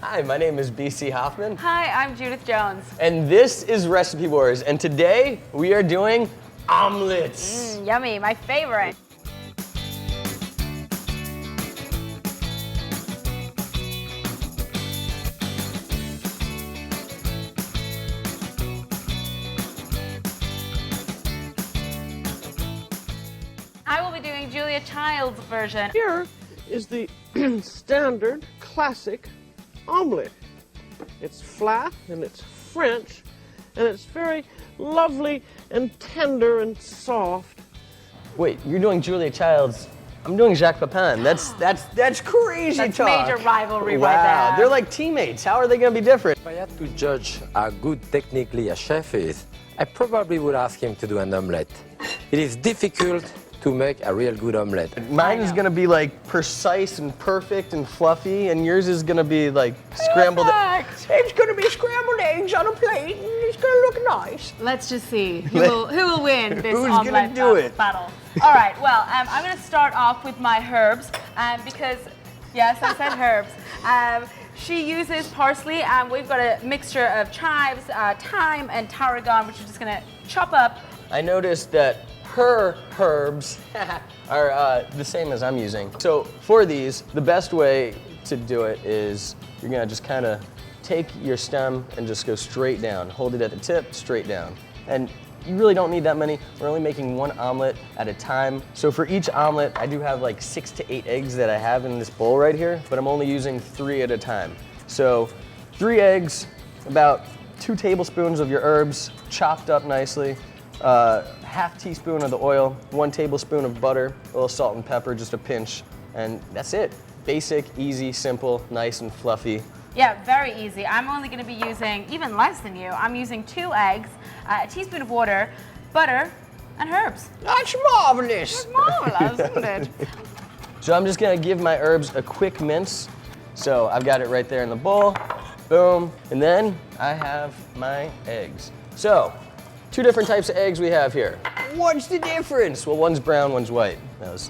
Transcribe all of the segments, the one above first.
Hi, my name is BC Hoffman. Hi, I'm Judith Jones. And this is Recipe Wars. And today we are doing omelets. Yummy, my favorite. I will be doing Julia Child's version. Here is the standard classic omelette. It's flat and it's French and it's very lovely and tender and soft. Wait, you're doing Julia Child's. I'm doing Jacques Pepin. That's crazy That's talk. major rivalry wow. right there. They're like teammates. How are they going to be different? If I had to judge how good technically a chef is, I probably would ask him to do an omelette. It is difficult to make a real good omelette. Mine is going to be like precise and perfect and fluffy, and yours is going to be like scrambled. It's going to be scrambled eggs on a plate, and it's going to look nice. Let's just see who will win this Who's omelette gonna do it? battle. All right, well, I'm going to start off with my herbs because, yes, I said herbs. She uses parsley, and we've got a mixture of chives, thyme, and tarragon, which we're just going to chop up. I noticed that her herbs are the same as I'm using. So for these, the best way to do it is you're gonna just kind of take your stem and just go straight down. Hold it at the tip, straight down. And you really don't need that many. We're only making one omelet at a time. So for each omelet, I do have like 6 to 8 eggs that I have in this bowl right here, but I'm only using 3 at a time. So 3 eggs, about 2 tablespoons of your herbs, chopped up nicely, half teaspoon of the oil, 1 tablespoon of butter, a little salt and pepper, just a pinch, and that's it. Basic, easy, simple, nice and fluffy. Yeah, very easy. I'm only going to be using even less than you. I'm using 2 eggs, a teaspoon of water, butter, and herbs. That's marvelous! It's marvelous, isn't it? So I'm just gonna give my herbs a quick mince. So I've got it right there in the bowl, boom, and then I have my eggs. So, 2 different types of eggs we have here. What's the difference? Well, one's brown, one's white. That was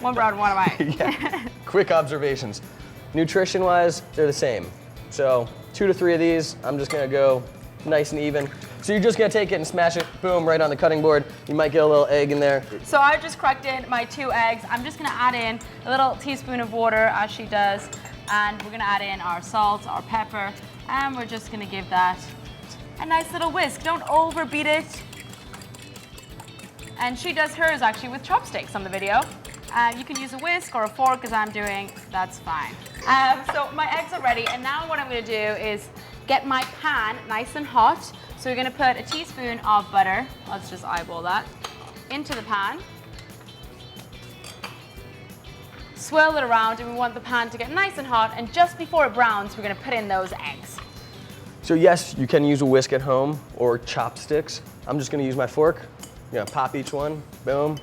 One brown, one white. yeah. Quick observations. Nutrition-wise, they're the same. So 2 to 3 of these, I'm just gonna go nice and even. So you're just gonna take it and smash it, boom, right on the cutting board. You might get a little egg in there. So I just cracked in my 2 eggs. I'm just gonna add in a little teaspoon of water, as she does, and we're gonna add in our salt, our pepper, and we're just gonna give that a nice little whisk. Don't overbeat it. And she does hers actually with chopsticks on the video. You can use a whisk or a fork as I'm doing, that's fine. So my eggs are ready, and now what I'm gonna do is get my pan nice and hot. So we're gonna put a teaspoon of butter, let's just eyeball that, into the pan. Swirl it around, and we want the pan to get nice and hot, and just before it browns, we're gonna put in those eggs. So yes, you can use a whisk at home or chopsticks. I'm just gonna use my fork. You're gonna pop each one, boom.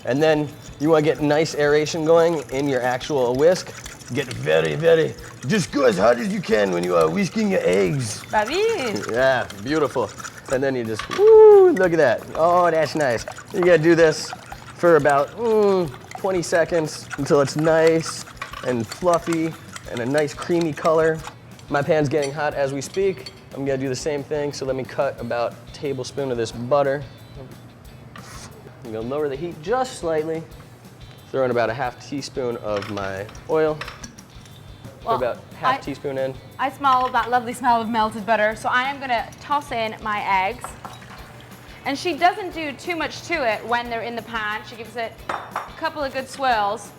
And then you wanna get nice aeration going in your actual whisk. Get very, just go as hard as you can when you are whisking your eggs. Baby. Yeah, beautiful. And then you just, woo, look at that. Oh, that's nice. You gotta do this for about 20 seconds until it's nice and fluffy and a nice creamy color. My pan's getting hot as we speak. I'm gonna do the same thing, so let me cut about a tablespoon of this butter. I'm gonna lower the heat just slightly. Throw in about a half teaspoon of my oil. Well, Throw about half teaspoon in. I smell that lovely smell of melted butter, so I am gonna toss in my eggs. And she doesn't do too much to it when they're in the pan. She gives it a couple of good swirls,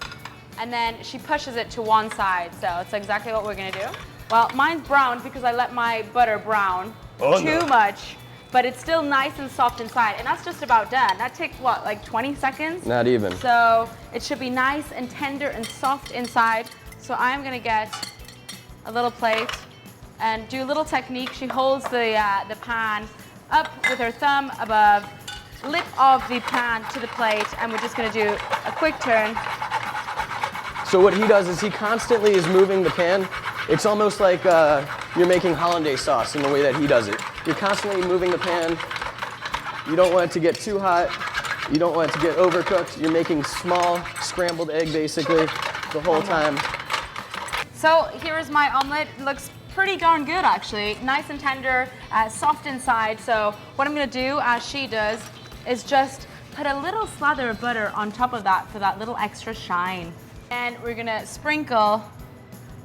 and then she pushes it to one side. So it's exactly what we're gonna do. Well, mine's browned because I let my butter brown too much, but it's still nice and soft inside, and that's just about done. That takes, what, like 20 seconds? Not even. So it should be nice and tender and soft inside. So I'm gonna get a little plate and do a little technique. She holds the pan up with her thumb above, lip of the pan to the plate, and we're just gonna do a quick turn. So what he does is he constantly is moving the pan. It's almost like you're making hollandaise sauce in the way that he does it. You're constantly moving the pan. You don't want it to get too hot. You don't want it to get overcooked. You're making small scrambled egg basically the whole time. So here's my omelet. It looks pretty darn good, actually. Nice and tender, soft inside. So what I'm gonna do, as she does, is just put a little slather of butter on top of that for that little extra shine. And we're gonna sprinkle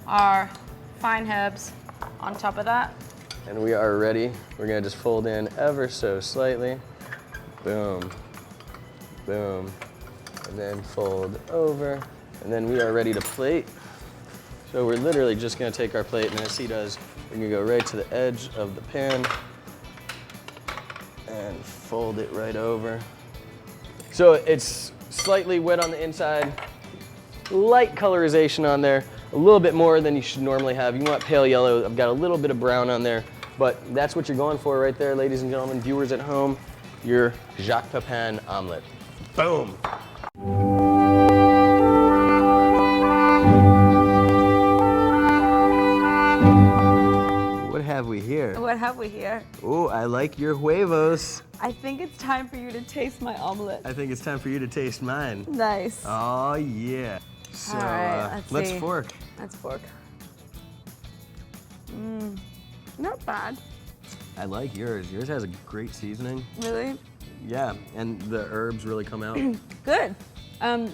our fine herbs on top of that. And we are ready. We're gonna just fold in ever so slightly. Boom, boom, and then fold over. And then we are ready to plate. So we're literally just gonna take our plate, and as he does, we're gonna go right to the edge of the pan and fold it right over. So it's slightly wet on the inside, light colorization on there, a little bit more than you should normally have. You want pale yellow. I've got a little bit of brown on there, but that's what you're going for right there, ladies and gentlemen, viewers at home, your Jacques Pepin omelet. Boom. What have we here? What have we here? Oh, I like your huevos. I think it's time for you to taste my omelet. I think it's time for you to taste mine. Nice. Oh, yeah. So, all right, let's see. fork. Let's fork. Not bad. I like yours. Yours has a great seasoning. Really? Yeah, and the herbs really come out. Good.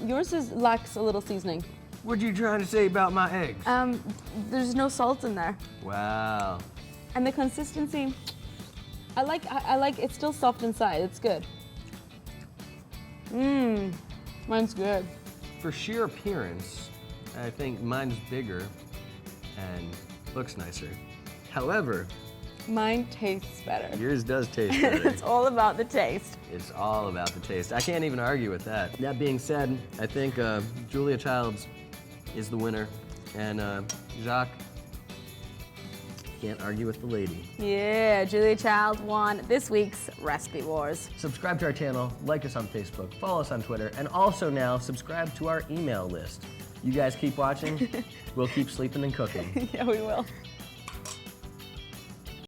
Yours lacks a little seasoning. What you trying to say about my eggs? There's no salt in there. Wow. And the consistency, I like it's still soft inside. It's good. Mine's good. For sheer appearance, I think mine's bigger and looks nicer. However, Mine tastes better. yours does taste better. It's all about the taste. It's all about the taste. I can't even argue with that. That being said, I think Julia Childs is the winner, and Jacques can't argue with the lady. Yeah, Julia Child won this week's Recipe Wars. Subscribe to our channel, like us on Facebook, follow us on Twitter, and also now subscribe to our email list. You guys keep watching, we'll keep sleeping and cooking. Yeah, we will.